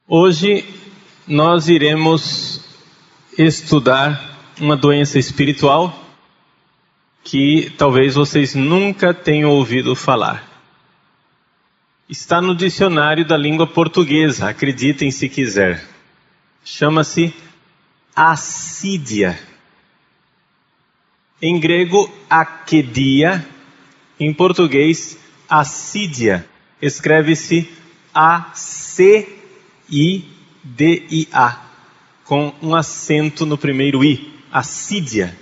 Hoje nós iremos estudar uma doença espiritual que talvez vocês nunca tenham ouvido falar. Está no dicionário da língua portuguesa, acreditem se quiser. Chama-se assídia. Em grego, akedia. Em português, assídia. Escreve-se A-C-I-D-I-A, com um acento no primeiro I, assídia.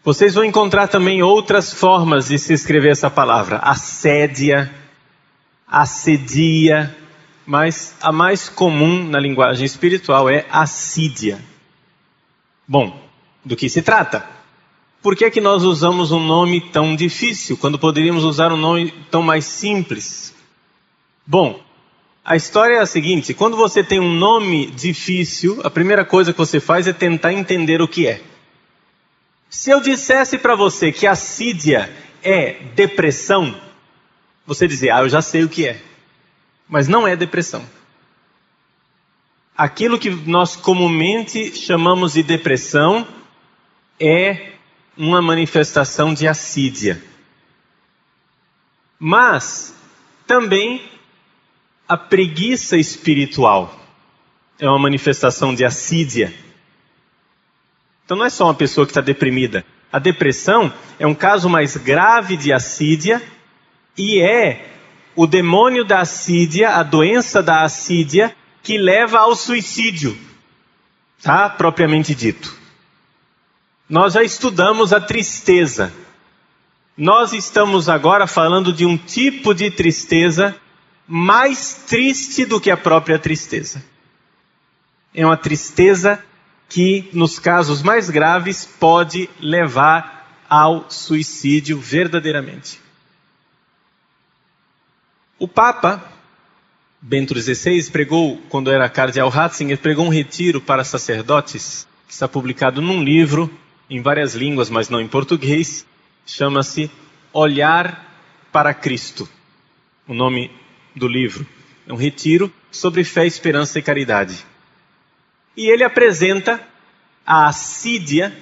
Vocês vão encontrar também outras formas de se escrever essa palavra, assédia, assedia, mas a mais comum na linguagem espiritual é assídia. Bom, do que se trata? Por que é que nós usamos um nome tão difícil, quando poderíamos usar um nome tão mais simples? Bom, a história é a seguinte: quando você tem um nome difícil, a primeira coisa que você faz é tentar entender o que é. Se eu dissesse para você que assídia é depressão, você dizia, eu já sei o que é. Mas não é depressão. Aquilo que nós comumente chamamos de depressão é uma manifestação de assídia. Mas também a preguiça espiritual é uma manifestação de assídia. Então não é só uma pessoa que está deprimida. A depressão é um caso mais grave de assídia e é o demônio da assídia, a doença da assídia, que leva ao suicídio, tá? Propriamente dito. Nós já estudamos a tristeza. Nós estamos agora falando de um tipo de tristeza mais triste do que a própria tristeza. É uma tristeza que, nos casos mais graves, pode levar ao suicídio verdadeiramente. O Papa Bento XVI pregou, quando era cardeal Ratzinger, pregou um retiro para sacerdotes, que está publicado num livro, em várias línguas, mas não em português, chama-se Olhar para Cristo. O nome do livro é um retiro sobre fé, esperança e caridade. E ele apresenta a assídia,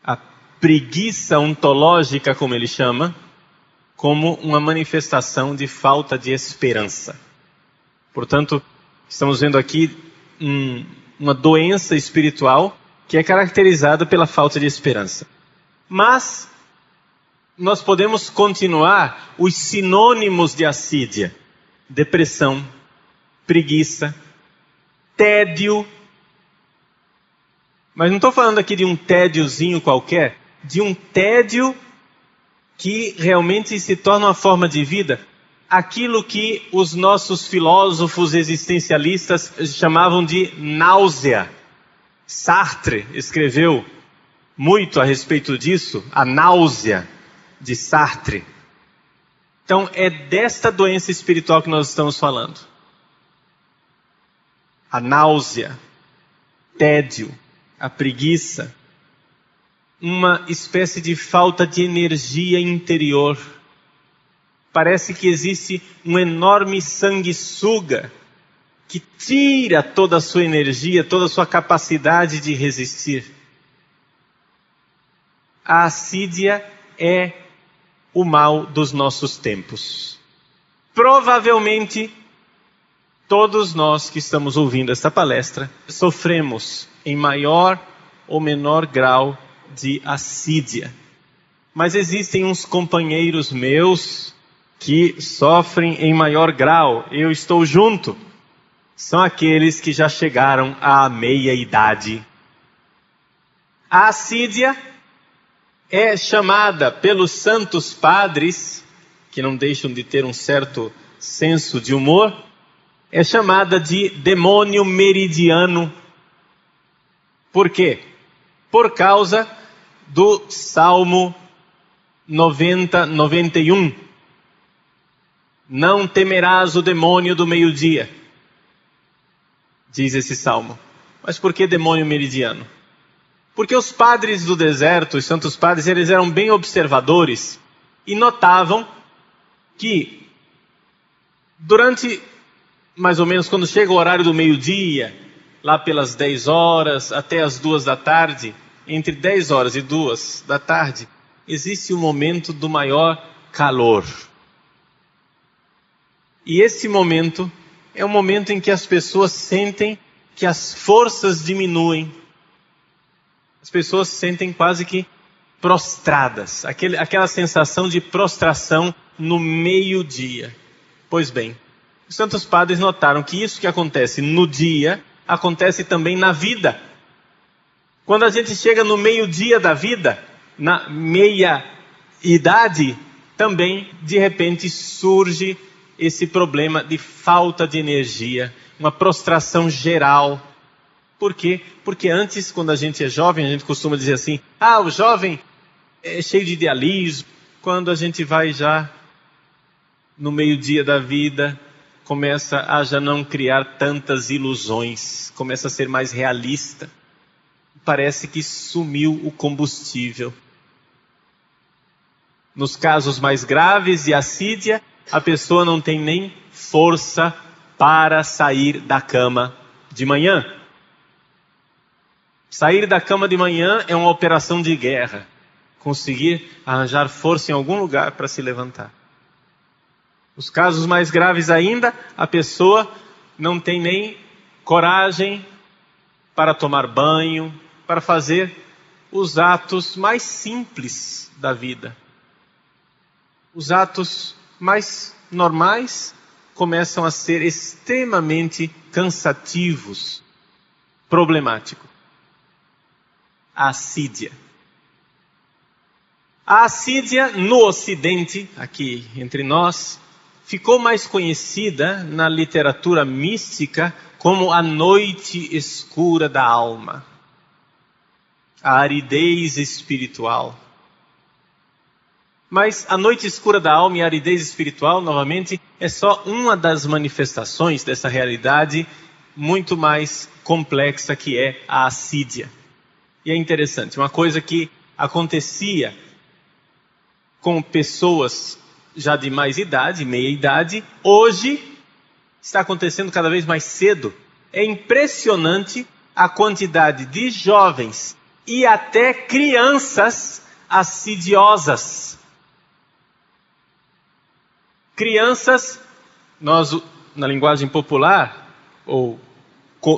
a preguiça ontológica, como ele chama, como uma manifestação de falta de esperança. Portanto, estamos vendo aqui uma doença espiritual que é caracterizada pela falta de esperança. Mas nós podemos continuar os sinônimos de assídia: depressão, preguiça, tédio. Mas não estou falando aqui de um tédiozinho qualquer, de um tédio que realmente se torna uma forma de vida. Aquilo que os nossos filósofos existencialistas chamavam de náusea. Sartre escreveu muito a respeito disso, a náusea de Sartre. Então é desta doença espiritual que nós estamos falando. A náusea, tédio, a preguiça, uma espécie de falta de energia interior. Parece que existe um enorme sanguessuga que tira toda a sua energia, toda a sua capacidade de resistir. A assídia é o mal dos nossos tempos. Provavelmente, todos nós que estamos ouvindo esta palestra sofremos em maior ou menor grau de assídia. Mas existem uns companheiros meus que sofrem em maior grau. Eu estou junto. São aqueles que já chegaram à meia-idade. A assídia é chamada pelos santos padres, que não deixam de ter um certo senso de humor, é chamada de demônio meridiano. Por quê? Por causa do Salmo 91. Não temerás o demônio do meio-dia, diz esse salmo. Mas por que demônio meridiano? Porque os padres do deserto, os santos padres, eles eram bem observadores e notavam que durante mais ou menos quando chega o horário do meio-dia, lá pelas 10 horas até as 2 da tarde, entre 10 horas e 2 da tarde, existe o momento do maior calor. E esse momento é o momento em que as pessoas sentem que as forças diminuem. As pessoas se sentem quase que prostradas, aquela sensação de prostração no meio-dia. Pois bem, os santos padres notaram que isso que acontece no dia, acontece também na vida. Quando a gente chega no meio-dia da vida, na meia-idade, também, de repente, surge esse problema de falta de energia, uma prostração geral. Por quê? Porque antes, quando a gente é jovem, a gente costuma dizer assim, o jovem é cheio de idealismo. Quando a gente vai já no meio-dia da vida, começa a já não criar tantas ilusões, começa a ser mais realista. Parece que sumiu o combustível. Nos casos mais graves de assídia, a pessoa não tem nem força para sair da cama de manhã. Sair da cama de manhã é uma operação de guerra. Conseguir arranjar força em algum lugar para se levantar. Os casos mais graves ainda, a pessoa não tem nem coragem para tomar banho, para fazer os atos mais simples da vida. Os atos mais normais começam a ser extremamente cansativos, problemáticos. A assídia. A assídia no Ocidente, aqui entre nós, ficou mais conhecida na literatura mística como a noite escura da alma, a aridez espiritual. Mas a noite escura da alma e a aridez espiritual, novamente, é só uma das manifestações dessa realidade muito mais complexa que é a assídia. E é interessante, uma coisa que acontecia com pessoas já de mais idade, meia idade, hoje está acontecendo cada vez mais cedo. É impressionante a quantidade de jovens e até crianças assidiosas. Crianças, nós na linguagem popular ou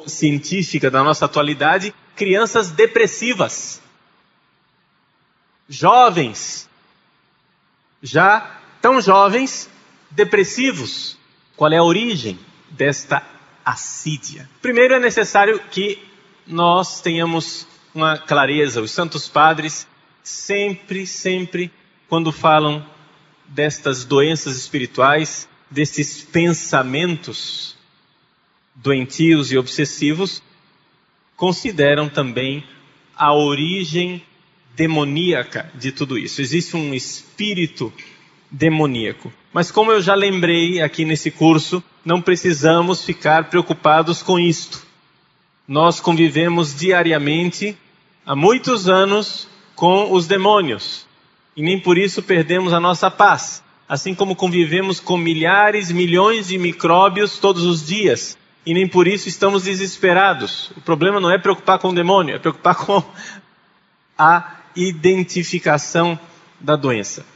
científica da nossa atualidade, crianças depressivas. Jovens, já tão jovens, depressivos. Qual é a origem desta assídia? Primeiro é necessário que nós tenhamos uma clareza. Os santos padres sempre, quando falam destas doenças espirituais, desses pensamentos doentios e obsessivos, consideram também a origem demoníaca de tudo isso. Existe um espírito demoníaco. Mas como eu já lembrei aqui nesse curso, não precisamos ficar preocupados com isto. Nós convivemos diariamente, há muitos anos, com os demônios. E nem por isso perdemos a nossa paz. Assim como convivemos com milhares, milhões de micróbios todos os dias. E nem por isso estamos desesperados. O problema não é preocupar com o demônio, é preocupar com a identificação da doença.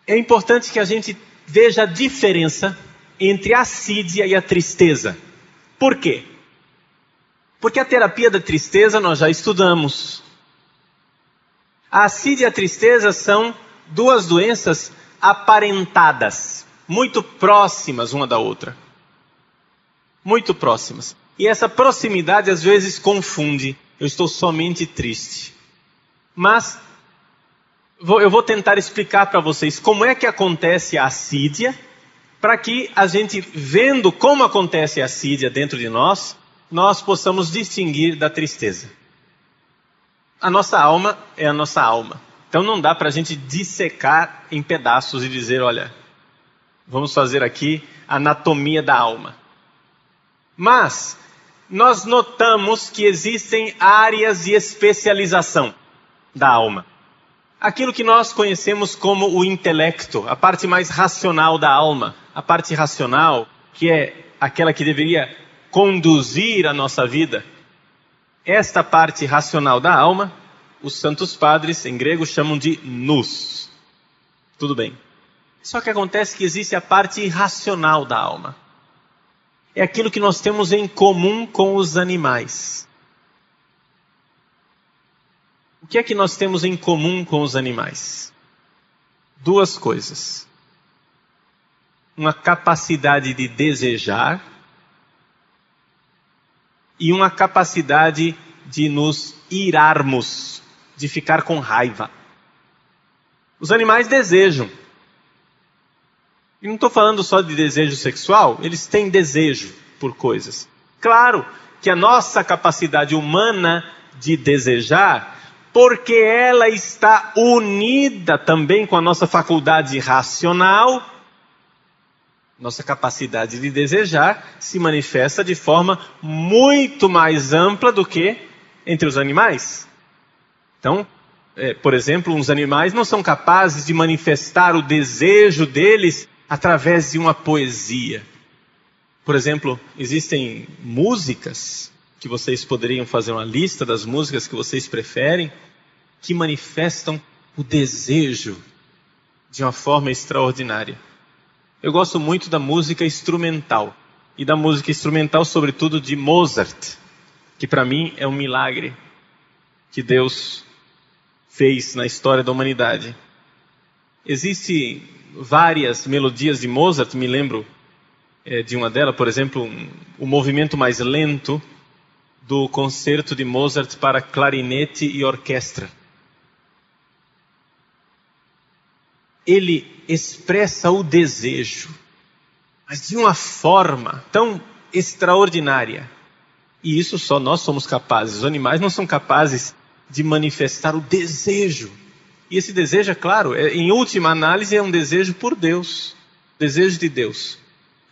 É importante que a gente veja a diferença entre a assídia e a tristeza. Por quê? Porque a terapia da tristeza nós já estudamos. A assídia e a tristeza são duas doenças aparentadas, muito próximas uma da outra. Muito próximas. E essa proximidade às vezes confunde. Eu estou somente triste. Mas eu vou tentar explicar para vocês como é que acontece a assídia, para que a gente, vendo como acontece a assídia dentro de nós, nós possamos distinguir da tristeza. A nossa alma é a nossa alma. Então não dá para a gente dissecar em pedaços e dizer, olha, vamos fazer aqui a anatomia da alma. Mas nós notamos que existem áreas de especialização da alma. aquilo que nós conhecemos como o intelecto, a parte mais racional da alma, a parte racional, que é aquela que deveria conduzir a nossa vida. Esta parte racional da alma, os santos padres, em grego, chamam de nous. Tudo bem. Só que acontece que existe a parte irracional da alma. É aquilo que nós temos em comum com os animais. O que é que nós temos em comum com os animais? Duas coisas. Uma capacidade de desejar e uma capacidade de nos irarmos, de ficar com raiva. Os animais desejam. E não estou falando só de desejo sexual, eles têm desejo por coisas. Claro que a nossa capacidade humana de desejar, porque ela está unida também com a nossa faculdade racional, nossa capacidade de desejar se manifesta de forma muito mais ampla do que entre os animais. Então, por exemplo, os animais não são capazes de manifestar o desejo deles através de uma poesia. Por exemplo, existem músicas que vocês poderiam fazer uma lista das músicas que vocês preferem, que manifestam o desejo de uma forma extraordinária. Eu gosto muito da música instrumental, e da música instrumental, sobretudo, de Mozart, que para mim é um milagre que Deus fez na história da humanidade. Existem várias melodias de Mozart, me lembro de uma delas, por exemplo, o movimento mais lento do concerto de Mozart para clarinete e orquestra. Ele expressa o desejo, mas de uma forma tão extraordinária. E isso só nós somos capazes. Os animais não são capazes de manifestar o desejo. E esse desejo, é claro, em última análise, é um desejo por Deus. Desejo de Deus.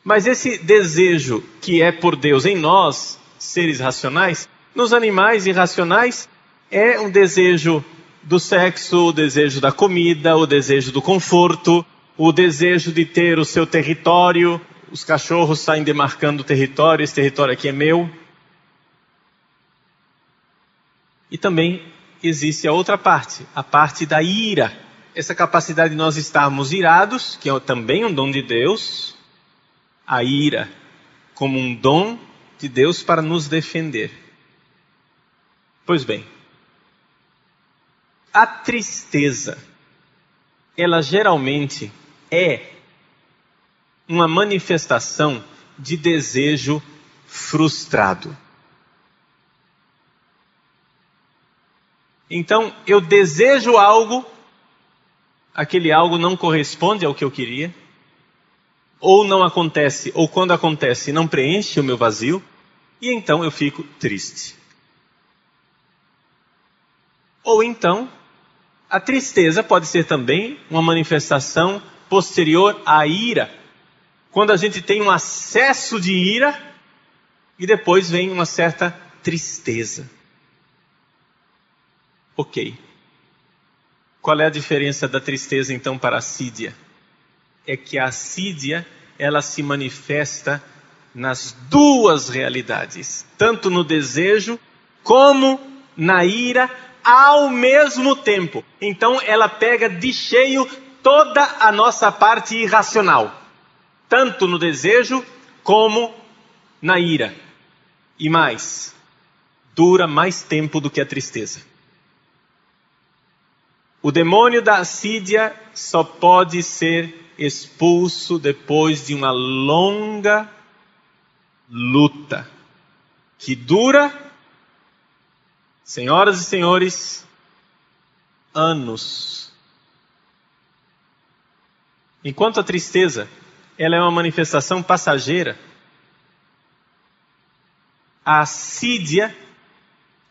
Mas esse desejo que é por Deus em nós, seres racionais, nos animais irracionais, é um desejo do sexo, o desejo da comida, o desejo do conforto, o desejo de ter o seu território. Os cachorros saem demarcando o território, esse território aqui é meu. E também existe a outra parte, a parte da ira. Essa capacidade de nós estarmos irados, que é também um dom de Deus, a ira como um dom de Deus para nos defender. Pois bem, a tristeza, ela geralmente é uma manifestação de desejo frustrado. Então, eu desejo algo, aquele algo não corresponde ao que eu queria, ou não acontece, ou quando acontece não preenche o meu vazio, e então eu fico triste. Ou então, a tristeza pode ser também uma manifestação posterior à ira, quando a gente tem um acesso de ira e depois vem uma certa tristeza. Ok. Qual é a diferença da tristeza então para a assídia? É que a assídia, ela se manifesta nas duas realidades, tanto no desejo como na ira ao mesmo tempo. Então ela pega de cheio toda a nossa parte irracional, tanto no desejo como na ira. E mais, dura mais tempo do que a tristeza. O demônio da assídia só pode ser expulso depois de uma longa luta, que dura, senhoras e senhores, anos. Enquanto a tristeza, ela é uma manifestação passageira, a assídia,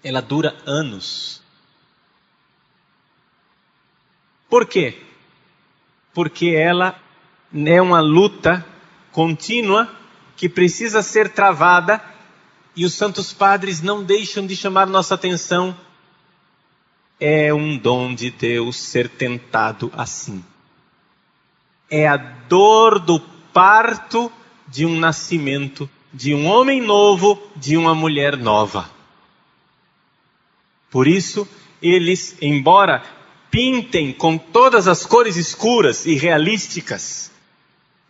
ela dura anos. Por quê? Porque ela é uma luta contínua que precisa ser travada e os santos padres não deixam de chamar nossa atenção. é um dom de Deus ser tentado assim. É a dor do parto de um nascimento, de um homem novo, de uma mulher nova. Por isso, eles, embora pintem com todas as cores escuras e realísticas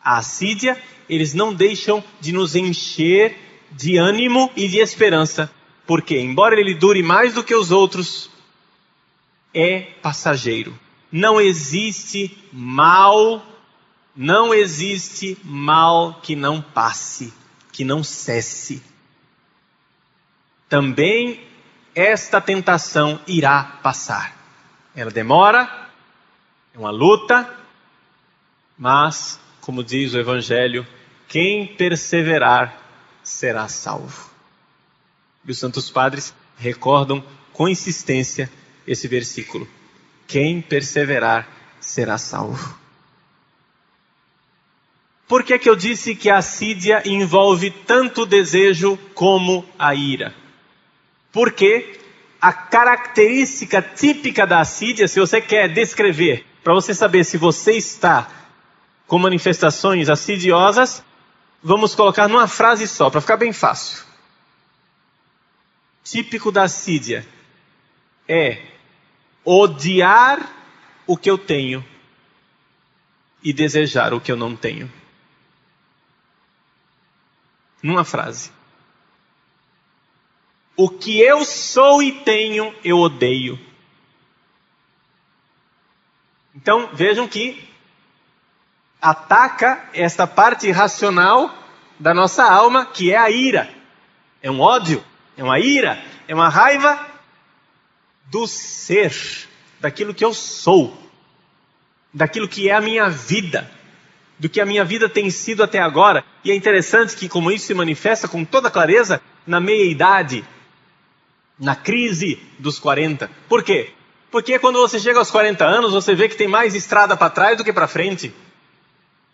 a assídia, eles não deixam de nos encher de ânimo e de esperança, porque, embora ele dure mais do que os outros, é passageiro. Não existe mal que não passe, que não cesse. Também esta tentação irá passar. Ela demora, é uma luta, mas, como diz o Evangelho, quem perseverar será salvo. E os Santos Padres recordam com insistência esse versículo. Quem perseverar será salvo. Por que eu disse que a assídia envolve tanto o desejo como a ira? Porque a característica típica da assídia, se você quer descrever, para você saber se você está com manifestações assidiosas, vamos colocar numa frase só, para ficar bem fácil. Típico da assídia é odiar o que eu tenho e desejar o que eu não tenho. Numa frase. O que eu sou e tenho, eu odeio. Então, vejam que ataca esta parte irracional da nossa alma, que é a ira. É um ódio, é uma ira, é uma raiva do ser, daquilo que eu sou, daquilo que é a minha vida, do que a minha vida tem sido até agora. E é interessante que como isso se manifesta com toda clareza na meia-idade, na crise dos 40. Por quê? Porque quando você chega aos 40 anos, você vê que tem mais estrada para trás do que para frente.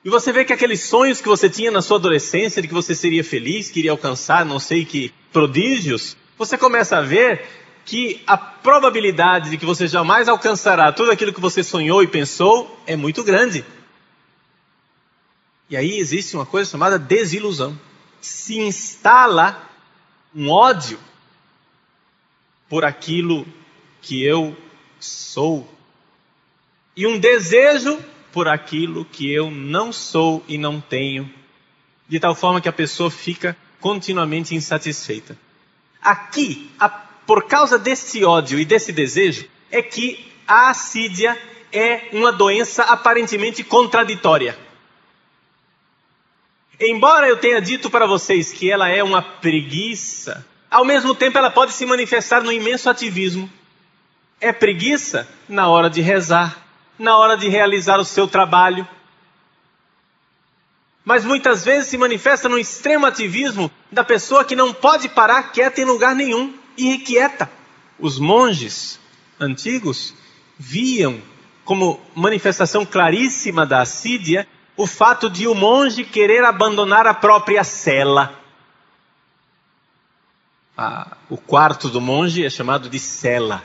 E você vê que aqueles sonhos que você tinha na sua adolescência, de que você seria feliz, que iria alcançar não sei que prodígios, você começa a ver que a probabilidade de que você jamais alcançará tudo aquilo que você sonhou e pensou é muito grande. E aí existe uma coisa chamada desilusão. Se instala um ódio por aquilo que eu sou e um desejo por aquilo que eu não sou e não tenho, de tal forma que a pessoa fica continuamente insatisfeita. Aqui, por causa desse ódio e desse desejo, é que a assídia é uma doença aparentemente contraditória. Embora eu tenha dito para vocês que ela é uma preguiça, ao mesmo tempo ela pode se manifestar no imenso ativismo. É preguiça na hora de rezar, na hora de realizar o seu trabalho. Mas muitas vezes se manifesta no extremo ativismo da pessoa que não pode parar quieta em lugar nenhum, irrequieta. Os monges antigos viam como manifestação claríssima da assídia o fato de o monge querer abandonar a própria cela. O quarto do monge é chamado de cela.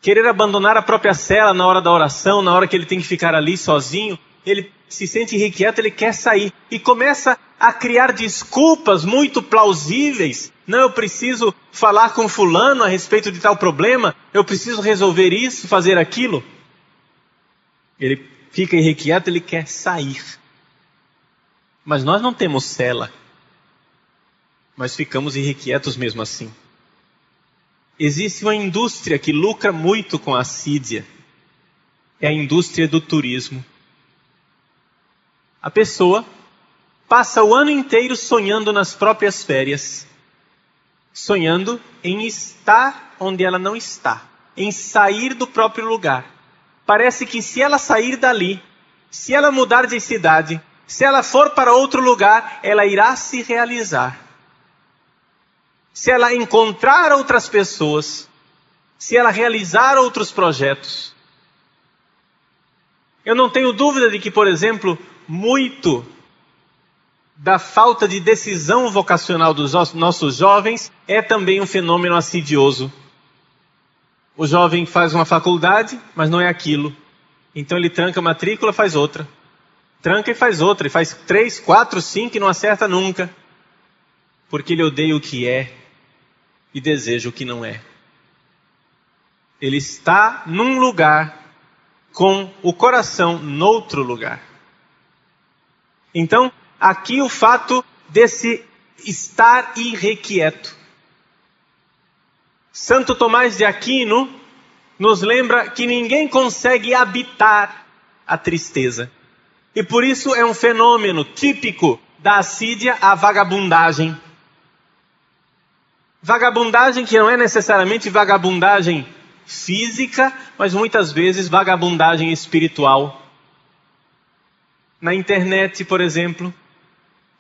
Querer abandonar a própria cela na hora da oração, na hora que ele tem que ficar ali sozinho, ele se sente irrequieto, ele quer sair. E começa a criar desculpas muito plausíveis. Não, eu preciso falar com fulano a respeito de tal problema, eu preciso resolver isso, fazer aquilo. Ele fica irrequieto, ele quer sair. Mas nós não temos cela. Mas ficamos irrequietos mesmo assim. Existe uma indústria que lucra muito com a assídia. É a indústria do turismo. A pessoa passa o ano inteiro sonhando nas próprias férias. Sonhando em estar onde ela não está. Em sair do próprio lugar. Parece que se ela sair dali, se ela mudar de cidade, se ela for para outro lugar, ela irá se realizar. Se ela encontrar outras pessoas, se ela realizar outros projetos. Eu não tenho dúvida de que, por exemplo, muito da falta de decisão vocacional dos nossos jovens é também um fenômeno assidioso. O jovem faz uma faculdade, mas não é aquilo. Então ele tranca a matrícula, faz outra. Tranca e faz outra, e faz 3, 4, 5 e não acerta nunca. Porque ele odeia o que é e deseja o que não é. Ele está num lugar com o coração noutro lugar. Então, aqui o fato desse estar irrequieto. Santo Tomás de Aquino nos lembra que ninguém consegue habitar a tristeza. E por isso é um fenômeno típico da assídia, a vagabundagem. Vagabundagem que não é necessariamente vagabundagem física, mas muitas vezes vagabundagem espiritual. Na internet, por exemplo,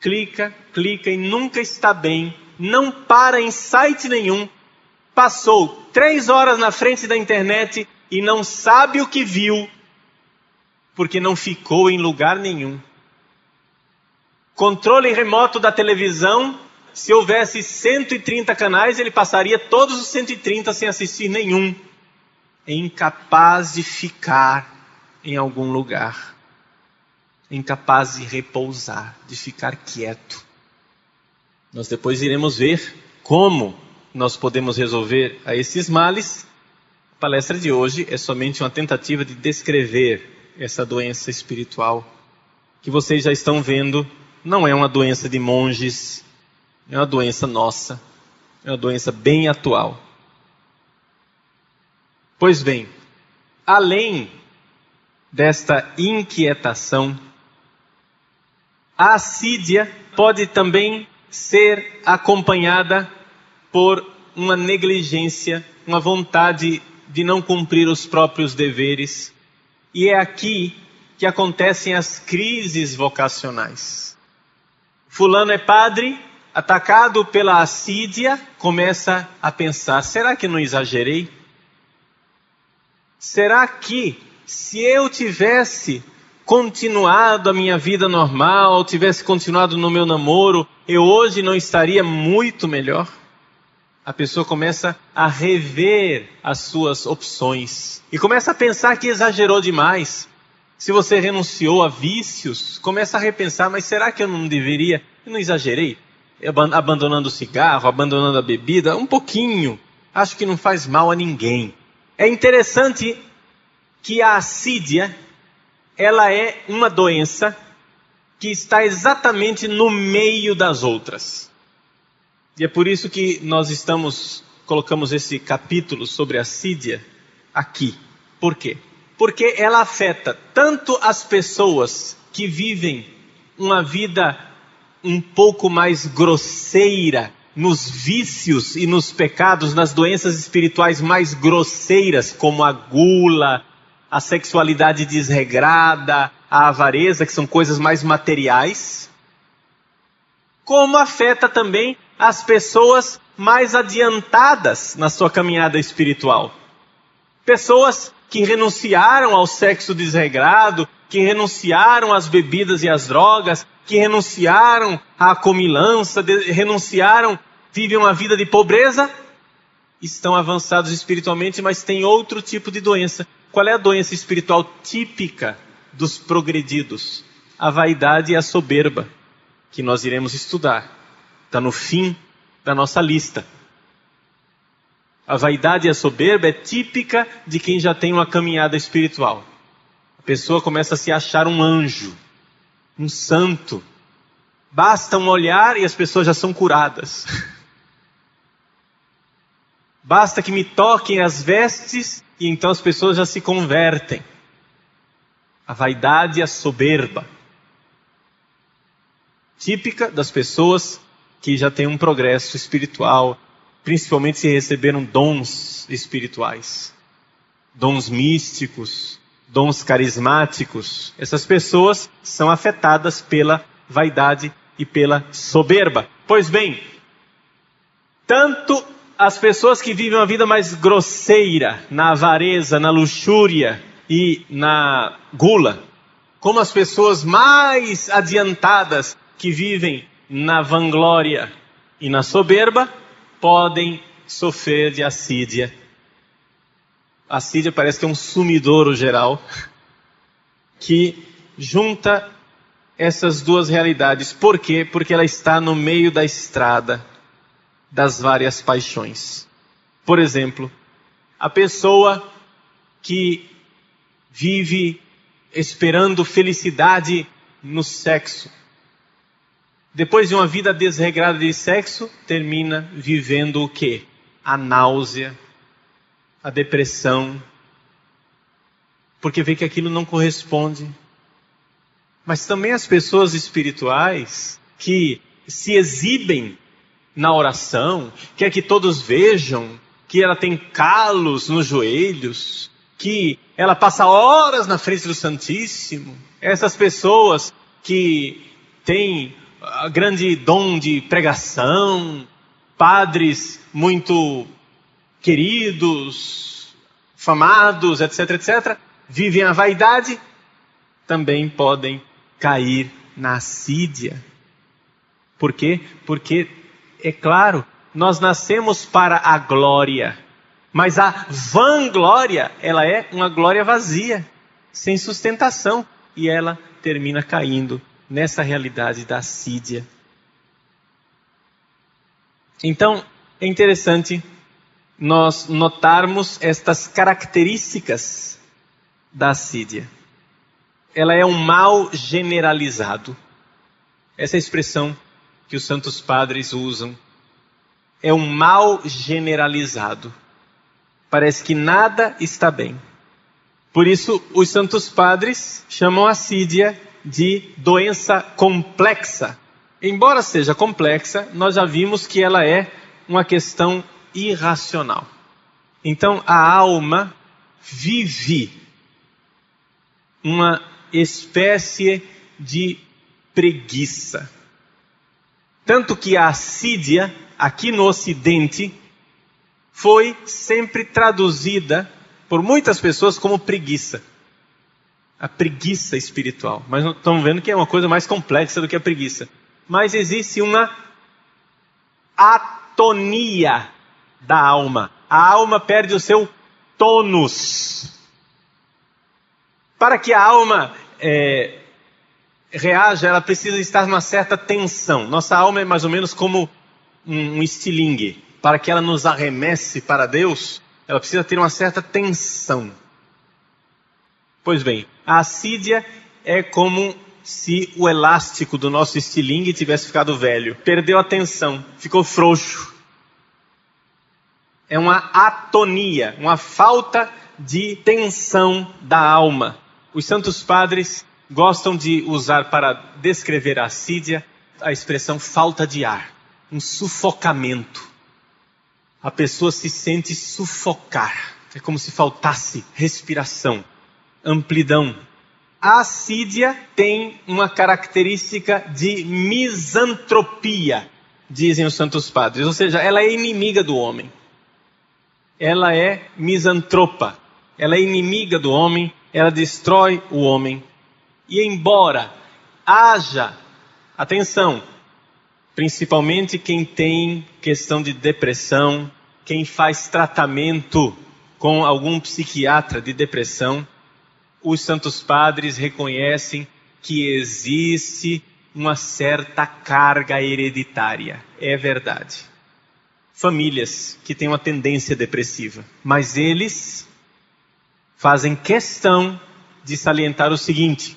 clica e nunca está bem, não para em site nenhum, passou 3 horas na frente da internet e não sabe o que viu, porque não ficou em lugar nenhum. Controle remoto da televisão, se houvesse 130 canais, ele passaria todos os 130 sem assistir nenhum. É incapaz de ficar em algum lugar. É incapaz de repousar, de ficar quieto. Nós depois iremos ver como nós podemos resolver a esses males. A palestra de hoje é somente uma tentativa de descrever essa doença espiritual que vocês já estão vendo. Não é uma doença de monges, é uma doença nossa, é uma doença bem atual. Pois bem, além desta inquietação, a assídia pode também ser acompanhada por uma negligência, uma vontade de não cumprir os próprios deveres. E é aqui que acontecem as crises vocacionais. Fulano é padre, atacado pela assídia, começa a pensar, será que não exagerei? Será que se eu tivesse continuado a minha vida normal, tivesse continuado no meu namoro, eu hoje não estaria muito melhor? A pessoa começa a rever as suas opções e começa a pensar que exagerou demais. Se você renunciou a vícios, começa a repensar, mas será que eu não deveria? Eu não exagerei? Abandonando o cigarro, abandonando a bebida, um pouquinho. Acho que não faz mal a ninguém. É interessante que a assídia, ela é uma doença que está exatamente no meio das outras. E é por isso que nós colocamos esse capítulo sobre a assídia aqui. Por quê? Porque ela afeta tanto as pessoas que vivem uma vida um pouco mais grosseira, nos vícios e nos pecados, nas doenças espirituais mais grosseiras, como a gula, a sexualidade desregrada, a avareza, que são coisas mais materiais, como afeta também as pessoas mais adiantadas na sua caminhada espiritual. Pessoas que renunciaram ao sexo desregrado, que renunciaram às bebidas e às drogas, que renunciaram à comilança, vivem uma vida de pobreza, estão avançados espiritualmente, mas têm outro tipo de doença. Qual é a doença espiritual típica dos progredidos? A vaidade e a soberba, que nós iremos estudar. Está no fim da nossa lista. A vaidade e a soberba é típica de quem já tem uma caminhada espiritual. A pessoa começa a se achar um anjo, um santo. Basta um olhar e as pessoas já são curadas. Basta que me toquem as vestes e então as pessoas já se convertem. A vaidade e a soberba. Típica das pessoas que já têm um progresso espiritual, principalmente se receberam dons espirituais, dons místicos, dons carismáticos. Essas pessoas são afetadas pela vaidade e pela soberba. Pois bem, tanto as pessoas que vivem uma vida mais grosseira, na avareza, na luxúria e na gula, como as pessoas mais adiantadas que vivem na vanglória e na soberba, podem sofrer de assídia. A assídia parece que é um sumidouro geral que junta essas duas realidades. Por quê? Porque ela está no meio da estrada das várias paixões. Por exemplo, a pessoa que vive esperando felicidade no sexo, depois de uma vida desregrada de sexo, termina vivendo o quê? A náusea, a depressão, porque vê que aquilo não corresponde. Mas também as pessoas espirituais que se exibem na oração, quer que todos vejam que ela tem calos nos joelhos, que ela passa horas na frente do Santíssimo. Essas pessoas que têm grande dom de pregação, padres muito queridos, famados, etc, etc, vivem a vaidade, também podem cair na assídia. Por quê? Porque, é claro, nós nascemos para a glória, mas a vanglória, ela é uma glória vazia, sem sustentação, e ela termina caindo nessa realidade da assídia. Então, é interessante nós notarmos estas características da assídia. Ela é um mal generalizado. Essa é a expressão que os santos padres usam. É um mal generalizado. Parece que nada está bem. Por isso, os santos padres chamam a assídia de doença complexa. Embora seja complexa, nós já vimos que ela é uma questão irracional. Então, a alma vive uma espécie de preguiça. Tanto que a assídia, aqui no Ocidente, foi sempre traduzida por muitas pessoas como preguiça. A preguiça espiritual. Mas estamos vendo que é uma coisa mais complexa do que a preguiça. Mas existe uma atonia da alma. A alma perde o seu tônus. Para que a alma reaja, ela precisa estar numa certa tensão. Nossa alma é mais ou menos como um estilingue. Para que ela nos arremesse para Deus, ela precisa ter uma certa tensão. Pois bem, a assídia é como se o elástico do nosso estilingue tivesse ficado velho. Perdeu a tensão, ficou frouxo. É uma atonia, uma falta de tensão da alma. Os santos padres gostam de usar para descrever a assídia a expressão falta de ar, um sufocamento. A pessoa se sente sufocar, é como se faltasse respiração, amplidão. A assídia tem uma característica de misantropia, dizem os santos padres, ou seja, ela é inimiga do homem. Ela é misantropa, ela é inimiga do homem, ela destrói o homem. E embora haja, atenção, principalmente quem tem questão de depressão, quem faz tratamento com algum psiquiatra de depressão, os santos padres reconhecem que existe uma certa carga hereditária. É verdade. Famílias que têm uma tendência depressiva. Mas eles fazem questão de salientar o seguinte: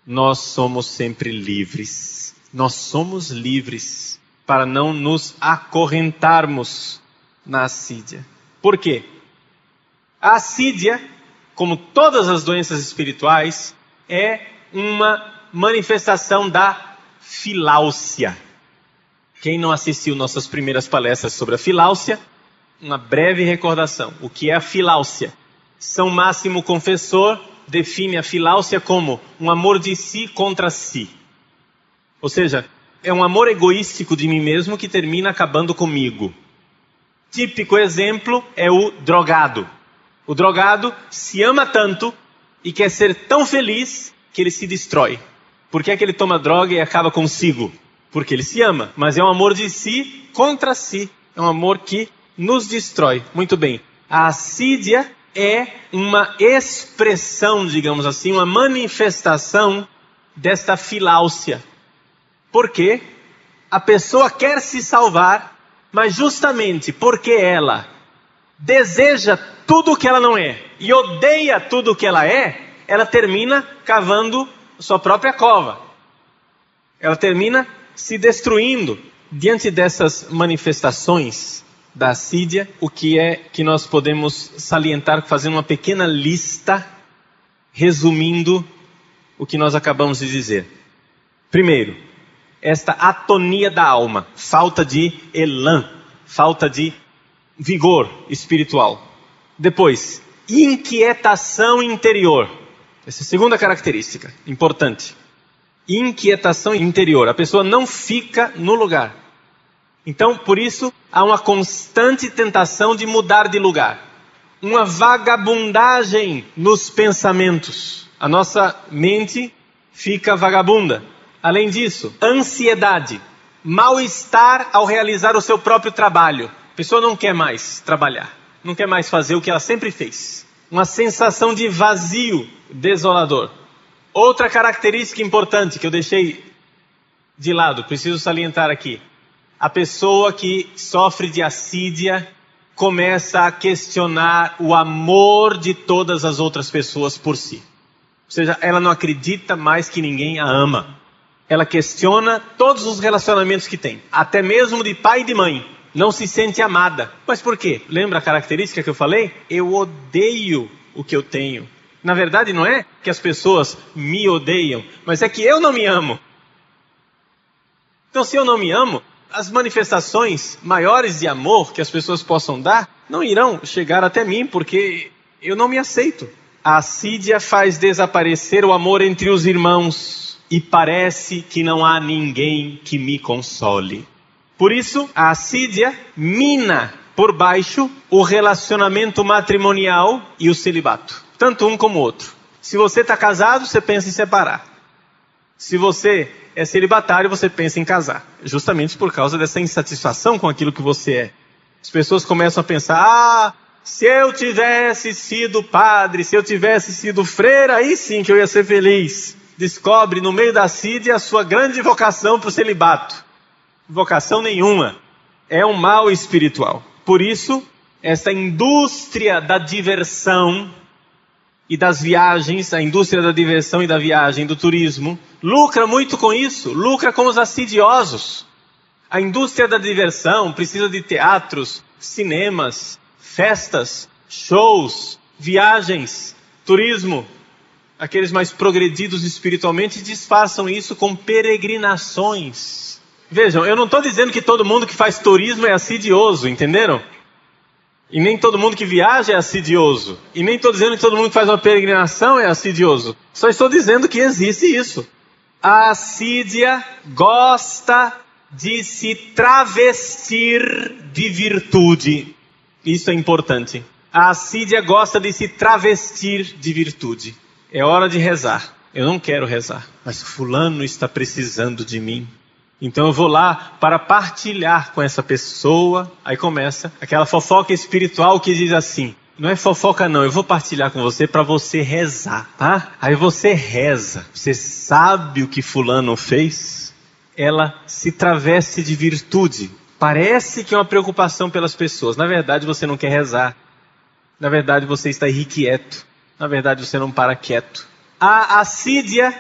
nós somos sempre livres. Nós somos livres para não nos acorrentarmos na assídia. Por quê? A assídia, como todas as doenças espirituais, é uma manifestação da filáusia. Quem não assistiu nossas primeiras palestras sobre a filáusia, uma breve recordação. O que é a filáusia? São Máximo Confessor define a filáusia como um amor de si contra si. Ou seja, é um amor egoístico de mim mesmo que termina acabando comigo. Típico exemplo é o drogado. O drogado se ama tanto e quer ser tão feliz que ele se destrói. Por que é que ele toma droga e acaba consigo? Porque ele se ama, mas é um amor de si contra si. É um amor que nos destrói. Muito bem. A assídia é uma expressão, digamos assim, uma manifestação desta filáusia. Por quê? A pessoa quer se salvar, mas justamente porque ela deseja tudo o que ela não é e odeia tudo o que ela termina cavando sua própria cova. Ela termina se destruindo. Diante dessas manifestações da assídia, o que é que nós podemos salientar fazendo uma pequena lista, resumindo o que nós acabamos de dizer? Primeiro, esta atonia da alma, falta de elan, falta de vigor espiritual. Depois, inquietação interior. Essa é a segunda característica importante. Inquietação interior. A pessoa não fica no lugar. Então, por isso, há uma constante tentação de mudar de lugar. Uma vagabundagem nos pensamentos. A nossa mente fica vagabunda. Além disso, ansiedade, mal-estar ao realizar o seu próprio trabalho. A pessoa não quer mais trabalhar, não quer mais fazer o que ela sempre fez. Uma sensação de vazio desolador. Outra característica importante que eu deixei de lado, preciso salientar aqui. A pessoa que sofre de assídia começa a questionar o amor de todas as outras pessoas por si. Ou seja, ela não acredita mais que ninguém a ama. Ela questiona todos os relacionamentos que tem, até mesmo de pai e de mãe. Não se sente amada. Mas por quê? Lembra a característica que eu falei? Eu odeio o que eu tenho. Na verdade, não é que as pessoas me odeiam, mas é que eu não me amo. Então, se eu não me amo, as manifestações maiores de amor que as pessoas possam dar não irão chegar até mim, porque eu não me aceito. A assídia faz desaparecer o amor entre os irmãos e parece que não há ninguém que me console. Por isso, a assídia mina por baixo o relacionamento matrimonial e o celibato. Tanto um como o outro. Se você está casado, você pensa em separar. Se você é celibatário, você pensa em casar. Justamente por causa dessa insatisfação com aquilo que você é. As pessoas começam a pensar, se eu tivesse sido padre, se eu tivesse sido freira, aí sim que eu ia ser feliz. Descobre no meio da assídia a sua grande vocação para o celibato. Vocação nenhuma. É um mal espiritual. Por isso, essa indústria da diversão e das viagens, a indústria da diversão e da viagem, do turismo, lucra muito com isso, lucra com os assidiosos. A indústria da diversão precisa de teatros, cinemas, festas, shows, viagens, turismo. Aqueles mais progredidos espiritualmente disfarçam isso com peregrinações. Vejam, eu não estou dizendo que todo mundo que faz turismo é assidioso, entenderam? E nem todo mundo que viaja é assidioso. E nem estou dizendo que todo mundo que faz uma peregrinação é assidioso. Só estou dizendo que existe isso. A assídia gosta de se travestir de virtude. Isso é importante. A assídia gosta de se travestir de virtude. É hora de rezar. Eu não quero rezar, mas fulano está precisando de mim. Então eu vou lá para partilhar com essa pessoa. Aí começa aquela fofoca espiritual que diz assim, não é fofoca não, eu vou partilhar com você para você rezar, tá? Aí você reza, você sabe o que fulano fez? Ela se traveste de virtude. Parece que é uma preocupação pelas pessoas. Na verdade você não quer rezar. Na verdade você está irrequieto. Na verdade você não para quieto. A assídia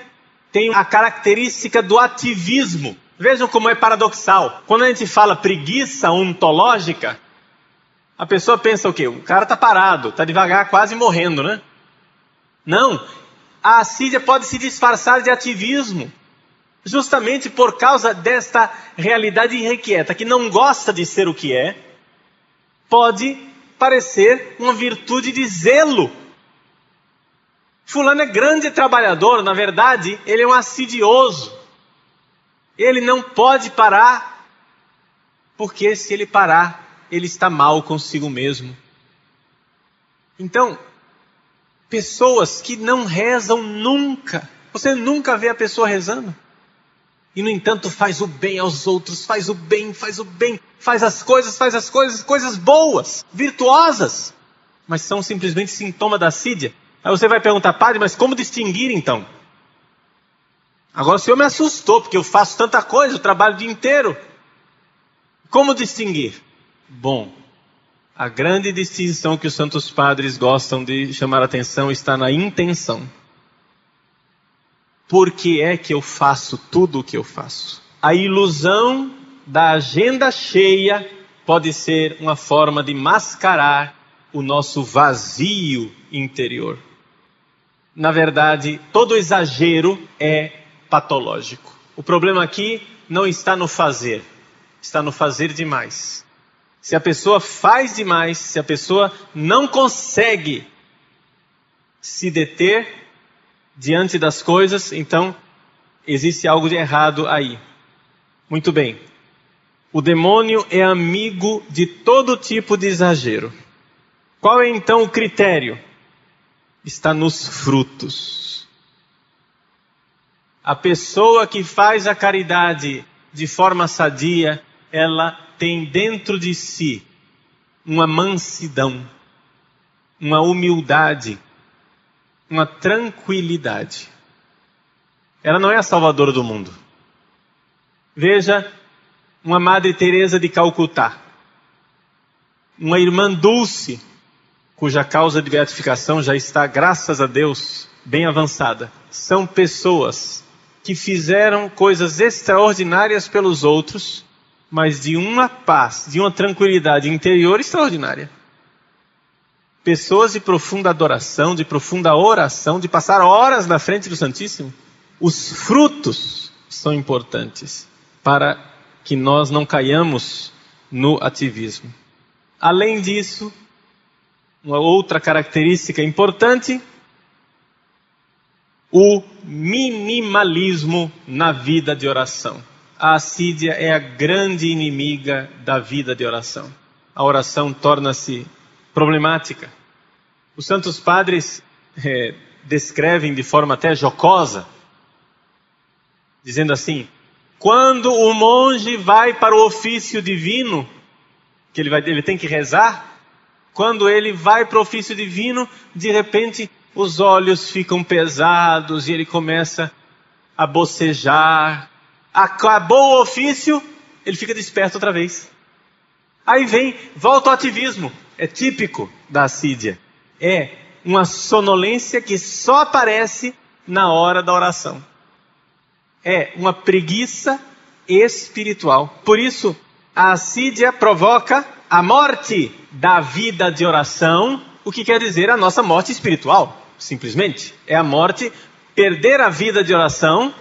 tem a característica do ativismo. Vejam como é paradoxal. Quando a gente fala preguiça ontológica, a pessoa pensa o quê? O cara está parado, está devagar, quase morrendo, né? Não. A assídia pode se disfarçar de ativismo. Justamente por causa desta realidade irrequieta, que não gosta de ser o que é, pode parecer uma virtude de zelo. Fulano é grande trabalhador, na verdade, ele é um assidioso. Ele não pode parar, porque se ele parar, ele está mal consigo mesmo. Então, pessoas que não rezam nunca, você nunca vê a pessoa rezando. E no entanto faz o bem aos outros, faz as coisas boas, virtuosas. mas são simplesmente sintoma da assídia. Aí você vai perguntar, padre, mas como distinguir então? Agora o senhor me assustou, porque eu faço tanta coisa, eu trabalho o dia inteiro. Como distinguir? Bom, a grande distinção que os santos padres gostam de chamar a atenção está na intenção. Por que é que eu faço tudo o que eu faço? A ilusão da agenda cheia pode ser uma forma de mascarar o nosso vazio interior. Na verdade, todo exagero é patológico. O problema aqui não está no fazer, está no fazer demais. Se a pessoa faz demais, se a pessoa não consegue se deter diante das coisas, então existe algo de errado aí. Muito bem. O demônio é amigo de todo tipo de exagero. Qual é então o critério? Está nos frutos. A pessoa que faz a caridade de forma sadia, ela tem dentro de si uma mansidão, uma humildade, uma tranquilidade. Ela não é a salvadora do mundo. Veja uma Madre Teresa de Calcutá, uma irmã Dulce, cuja causa de beatificação já está, graças a Deus, bem avançada. São pessoas que fizeram coisas extraordinárias pelos outros, mas de uma paz, de uma tranquilidade interior extraordinária. Pessoas de profunda adoração, de profunda oração, de passar horas na frente do Santíssimo. Os frutos são importantes para que nós não caiamos no ativismo. Além disso, uma outra característica importante, o minimalismo na vida de oração. A assídia é a grande inimiga da vida de oração. A oração torna-se problemática. Os santos padres descrevem de forma até jocosa, dizendo assim: quando o monge vai para o ofício divino, que ele tem que rezar, quando ele vai para o ofício divino, de repente os olhos ficam pesados e ele começa a bocejar. Acabou o ofício, ele fica desperto outra vez. Aí volta ao ativismo. É típico da assídia. É uma sonolência que só aparece na hora da oração. É uma preguiça espiritual. Por isso, a assídia provoca a morte da vida de oração, o que quer dizer a nossa morte espiritual, simplesmente. É a morte, perder a vida de oração,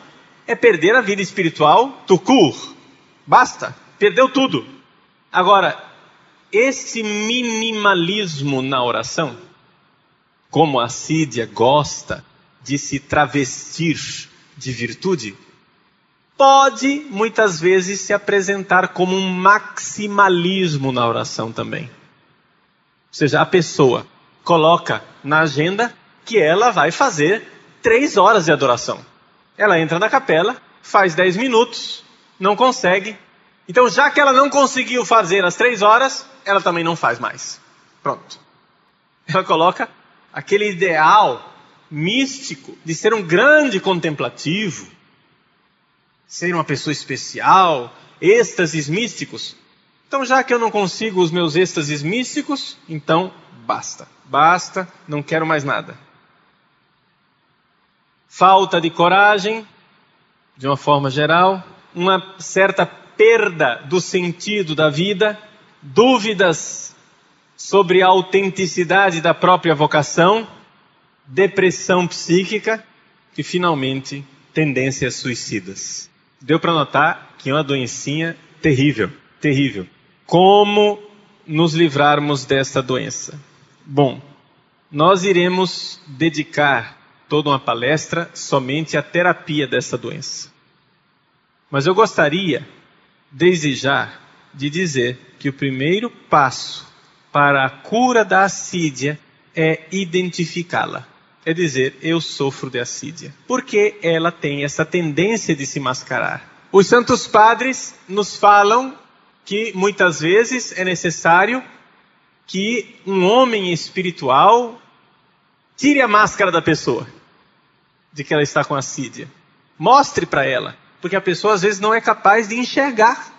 é perder a vida espiritual, tout court. Basta, perdeu tudo. Agora, esse minimalismo na oração, como a assídia gosta de se travestir de virtude, pode muitas vezes se apresentar como um maximalismo na oração também. Ou seja, a pessoa coloca na agenda que ela vai fazer 3 horas de adoração. Ela entra na capela, faz 10 minutos, não consegue. Então, já que ela não conseguiu fazer as 3 horas, ela também não faz mais. Pronto. Ela coloca aquele ideal místico de ser um grande contemplativo, ser uma pessoa especial, êxtases místicos. Então, já que eu não consigo os meus êxtases místicos, então basta. Basta, não quero mais nada. Falta de coragem, de uma forma geral, uma certa perda do sentido da vida, dúvidas sobre a autenticidade da própria vocação, depressão psíquica e, finalmente, tendências suicidas. Deu para notar que é uma doencinha terrível, terrível. Como nos livrarmos desta doença? Bom, nós iremos dedicar toda uma palestra somente à terapia dessa doença. Mas eu gostaria, desde já, de dizer que o primeiro passo para a cura da assídia é identificá-la. É dizer, eu sofro de assídia. Porque ela tem essa tendência de se mascarar. Os santos padres nos falam que muitas vezes é necessário que um homem espiritual tire a máscara da pessoa, de que ela está com assídia. Mostre para ela, porque a pessoa às vezes não é capaz de enxergar,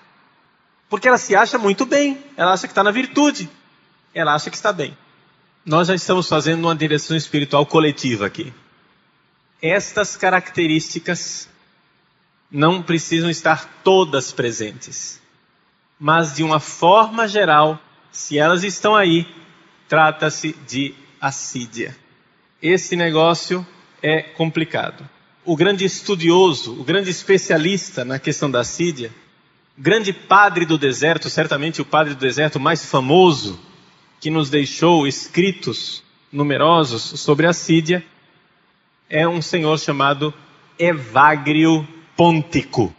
porque ela se acha muito bem, ela acha que está na virtude, ela acha que está bem. Nós já estamos fazendo uma direção espiritual coletiva aqui. Estas características não precisam estar todas presentes, mas de uma forma geral, se elas estão aí, trata-se de assídia. Esse negócio é complicado. O grande estudioso, o grande especialista na questão da assídia, grande padre do deserto, certamente o padre do deserto mais famoso, que nos deixou escritos numerosos sobre a assídia, é um senhor chamado Evagrio Pôntico.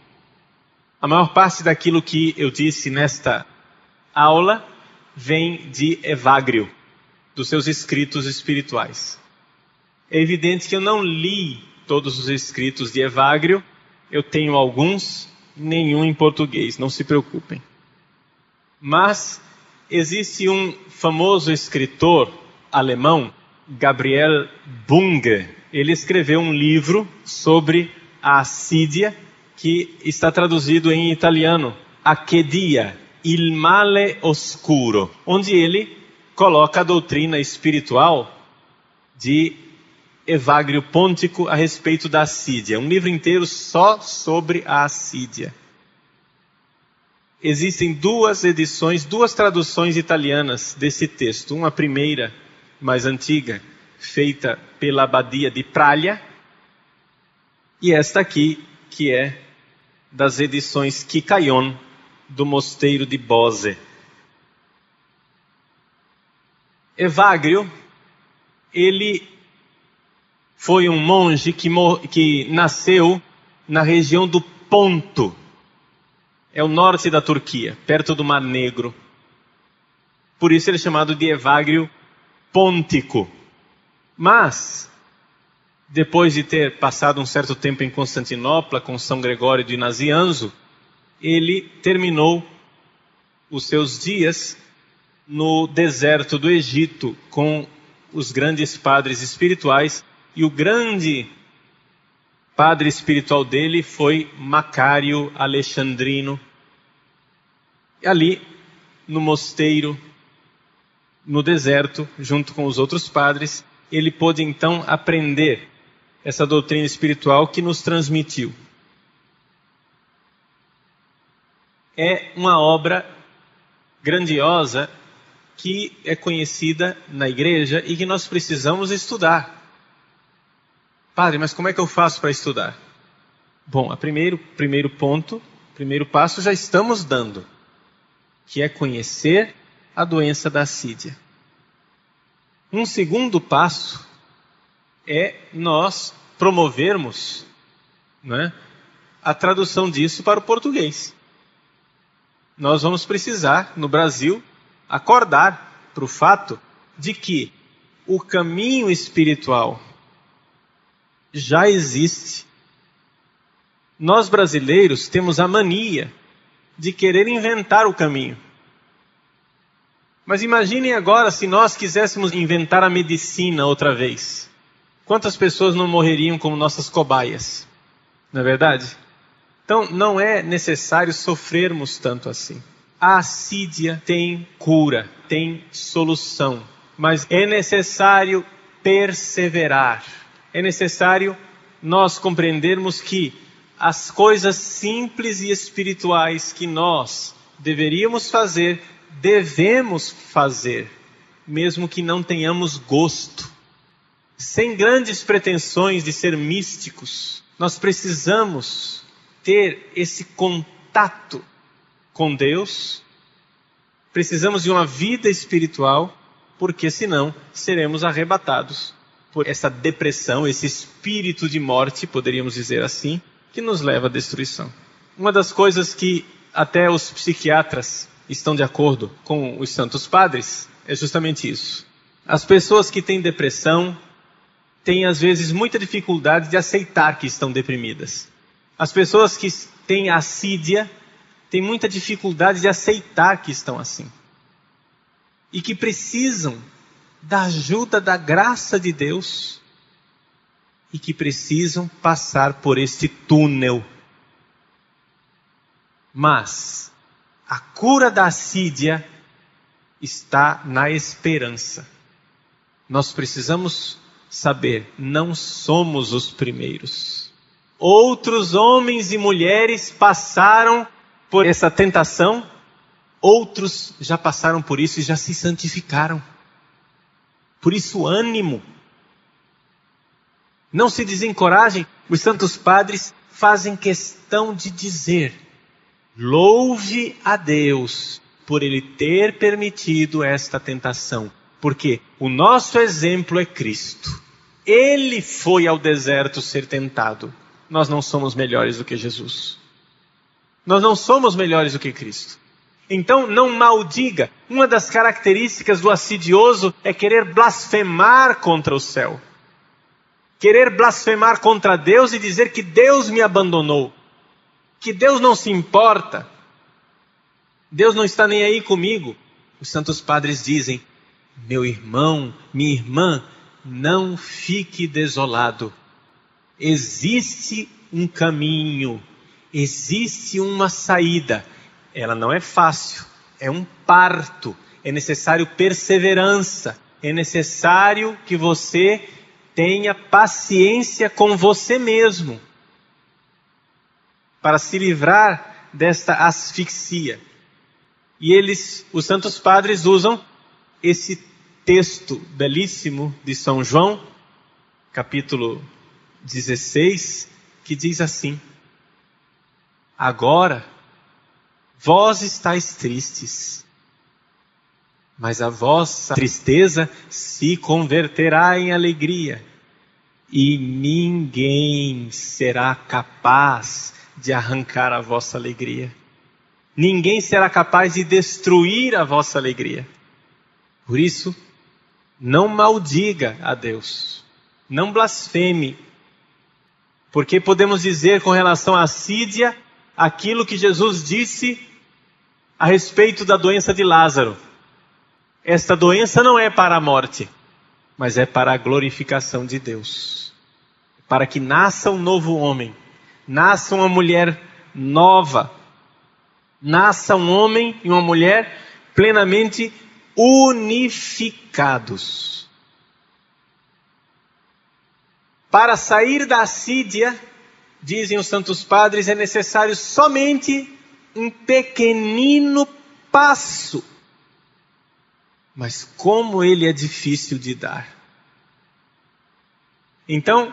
A maior parte daquilo que eu disse nesta aula vem de Evagrio, dos seus escritos espirituais. É evidente que eu não li todos os escritos de Evagrio, eu tenho alguns, nenhum em português, não se preocupem. Mas existe um famoso escritor alemão, Gabriel Bunger. Ele escreveu um livro sobre a assídia, que está traduzido em italiano, A che dia, il male oscuro, onde ele coloca a doutrina espiritual de Evagrio Pôntico a respeito da assídia. Um livro inteiro só sobre a assídia. Existem duas edições, duas traduções italianas desse texto. Uma primeira, mais antiga, feita pela abadia de Praglia, e esta aqui, que é das edições Kikayon, do mosteiro de Bose. Evagrio, ele foi um monge que nasceu na região do Ponto. É o norte da Turquia, perto do Mar Negro. Por isso ele é chamado de Evagrio Pôntico. Mas, depois de ter passado um certo tempo em Constantinopla, com São Gregório de Nazianzo, ele terminou os seus dias no deserto do Egito, com os grandes padres espirituais, e o grande padre espiritual dele foi Macário Alexandrino. E ali, no mosteiro, no deserto, junto com os outros padres, ele pôde então aprender essa doutrina espiritual que nos transmitiu. É uma obra grandiosa que é conhecida na igreja e que nós precisamos estudar. Padre, mas como é que eu faço para estudar? Bom, primeiro passo já estamos dando, que é conhecer a doença da assídia. Um segundo passo é nós promovermos, né, a tradução disso para o português. Nós vamos precisar, no Brasil, acordar para o fato de que o caminho espiritual já existe. Nós brasileiros temos a mania de querer inventar o caminho. Mas imaginem agora se nós quiséssemos inventar a medicina outra vez. Quantas pessoas não morreriam como nossas cobaias? Não é verdade? Então não é necessário sofrermos tanto assim. A assídia tem cura, tem solução. Mas é necessário perseverar. É necessário nós compreendermos que as coisas simples e espirituais que nós deveríamos fazer, devemos fazer, mesmo que não tenhamos gosto. Sem grandes pretensões de ser místicos, nós precisamos ter esse contato com Deus, precisamos de uma vida espiritual, porque senão seremos arrebatados por essa depressão, esse espírito de morte, poderíamos dizer assim, que nos leva à destruição. Uma das coisas que até os psiquiatras estão de acordo com os santos padres é justamente isso. As pessoas que têm depressão têm às vezes muita dificuldade de aceitar que estão deprimidas. As pessoas que têm assídia têm muita dificuldade de aceitar que estão assim. e que precisam da ajuda da graça de Deus e que precisam passar por este túnel. Mas a cura da assídia está na esperança. Nós precisamos saber, não somos os primeiros. Outros homens e mulheres passaram por essa tentação, outros já passaram por isso e já se santificaram. Por isso, ânimo. Não se desencorajem. Os santos padres fazem questão de dizer: louve a Deus por Ele ter permitido esta tentação. Porque o nosso exemplo é Cristo. Ele foi ao deserto ser tentado. Nós não somos melhores do que Jesus. Nós não somos melhores do que Cristo. Então não maldiga. Uma das características do assidioso é querer blasfemar contra o céu. Querer blasfemar contra Deus e dizer que Deus me abandonou. Que Deus não se importa. Deus não está nem aí comigo. Os santos padres dizem: meu irmão, minha irmã, não fique desolado. Existe um caminho, existe uma saída. Ela não é fácil, é um parto, é necessário perseverança, é necessário que você tenha paciência com você mesmo para se livrar desta asfixia. E os santos padres usam esse texto belíssimo de São João, capítulo 16, que diz assim: agora vós estáis tristes, mas a vossa tristeza se converterá em alegria, e ninguém será capaz de arrancar a vossa alegria. Ninguém será capaz de destruir a vossa alegria. Por isso, não maldiga a Deus, não blasfeme, porque podemos dizer com relação à assídia aquilo que Jesus disse a respeito da doença de Lázaro. Esta doença não é para a morte, mas é para a glorificação de Deus. Para que nasça um novo homem, nasça uma mulher nova, nasça um homem e uma mulher plenamente unificados. Para sair da assídia, dizem os santos padres, é necessário somente um pequenino passo. Mas como ele é difícil de dar. Então,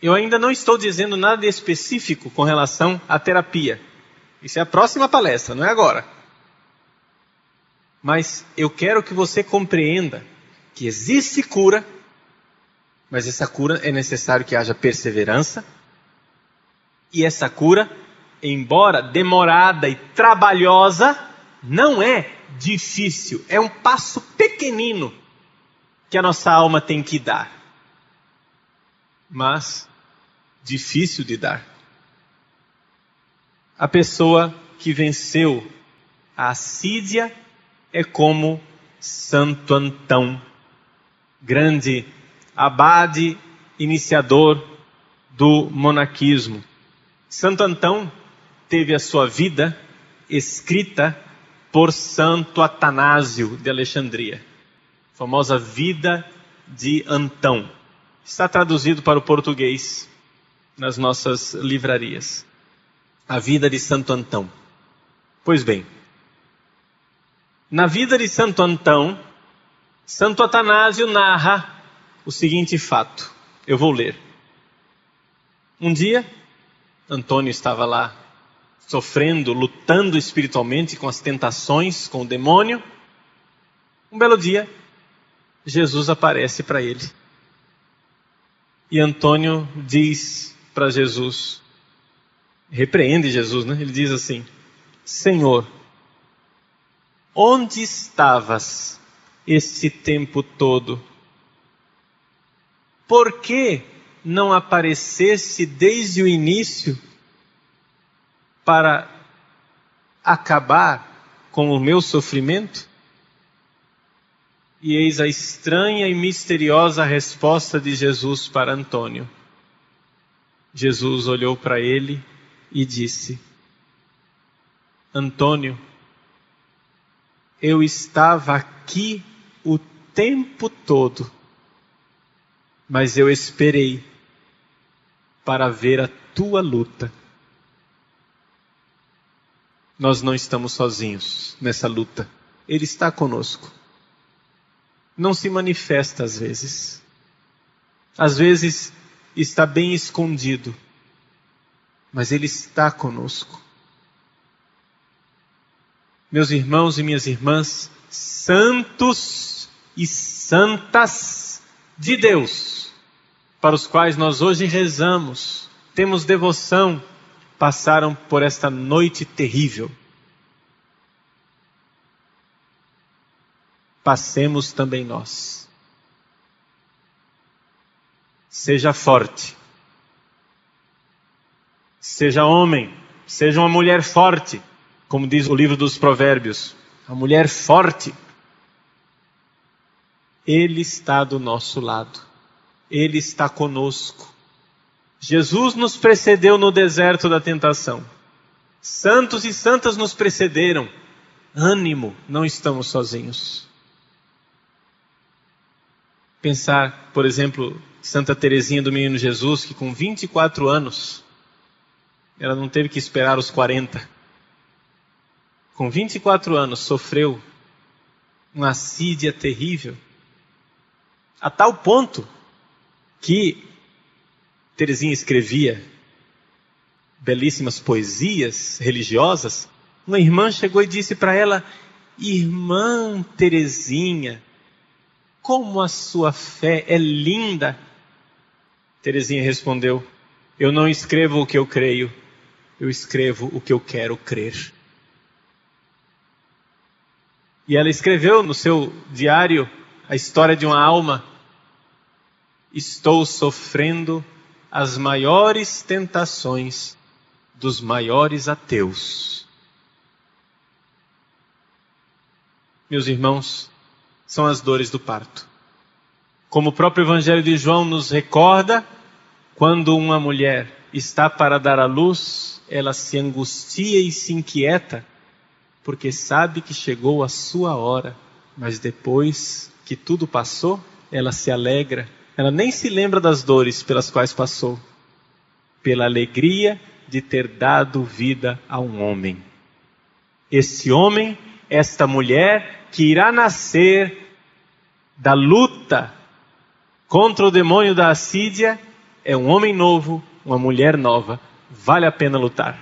eu ainda não estou dizendo nada específico com relação à terapia. Isso é a próxima palestra, não é agora. Mas eu quero que você compreenda que existe cura, mas essa cura é necessário que haja perseverança. E essa cura, embora demorada e trabalhosa, não é difícil. É um passo pequenino que a nossa alma tem que dar. Mas difícil de dar. A pessoa que venceu a assídia é como Santo Antão, grande abade iniciador do monaquismo. Santo Antão teve a sua vida escrita por Santo Atanásio de Alexandria. A famosa Vida de Antão. Está traduzido para o português nas nossas livrarias. A vida de Santo Antão. Pois bem, na vida de Santo Antão, Santo Atanásio narra o seguinte fato. Eu vou ler. Um dia, Antônio estava lá sofrendo, lutando espiritualmente com as tentações, com o demônio. Um belo dia, Jesus aparece para ele. E Antônio diz para Jesus, repreende Jesus, né? Ele diz assim: Senhor, onde estavas este tempo todo? Por que não aparecesse desde o início para acabar com o meu sofrimento? E eis a estranha e misteriosa resposta de Jesus para Antônio. Jesus olhou para ele e disse: Antônio, eu estava aqui o tempo todo, mas eu esperei para ver a tua luta. Nós não estamos sozinhos nessa luta. Ele está conosco. Não se manifesta às vezes. Às vezes está bem escondido, mas Ele está conosco. Meus irmãos e minhas irmãs, santos e santas de Deus, para os quais nós hoje rezamos, temos devoção, passaram por esta noite terrível. Passemos também nós. Seja forte. Seja homem. Seja uma mulher forte. Como diz o livro dos Provérbios. A mulher forte. Ele está do nosso lado. Ele está conosco. Jesus nos precedeu no deserto da tentação. Santos e santas nos precederam. Ânimo, não estamos sozinhos. Pensar, por exemplo, Santa Teresinha do Menino Jesus, que com 24 anos, ela não teve que esperar os 40. Com 24 anos sofreu uma assídia terrível, a tal ponto que Teresinha escrevia belíssimas poesias religiosas. Uma irmã chegou e disse para ela: Irmã Teresinha, como a sua fé é linda. Teresinha respondeu: eu não escrevo o que eu creio, eu escrevo o que eu quero crer. E ela escreveu no seu diário a história de uma alma. Estou sofrendo as maiores tentações dos maiores ateus. Meus irmãos, são as dores do parto. Como o próprio Evangelho de João nos recorda, quando uma mulher está para dar à luz, ela se angustia e se inquieta, porque sabe que chegou a sua hora, mas depois que tudo passou, ela se alegra. Ela nem se lembra das dores pelas quais passou, pela alegria de ter dado vida a um homem. Este homem, esta mulher que irá nascer da luta contra o demônio da assídia, é um homem novo, uma mulher nova. Vale a pena lutar.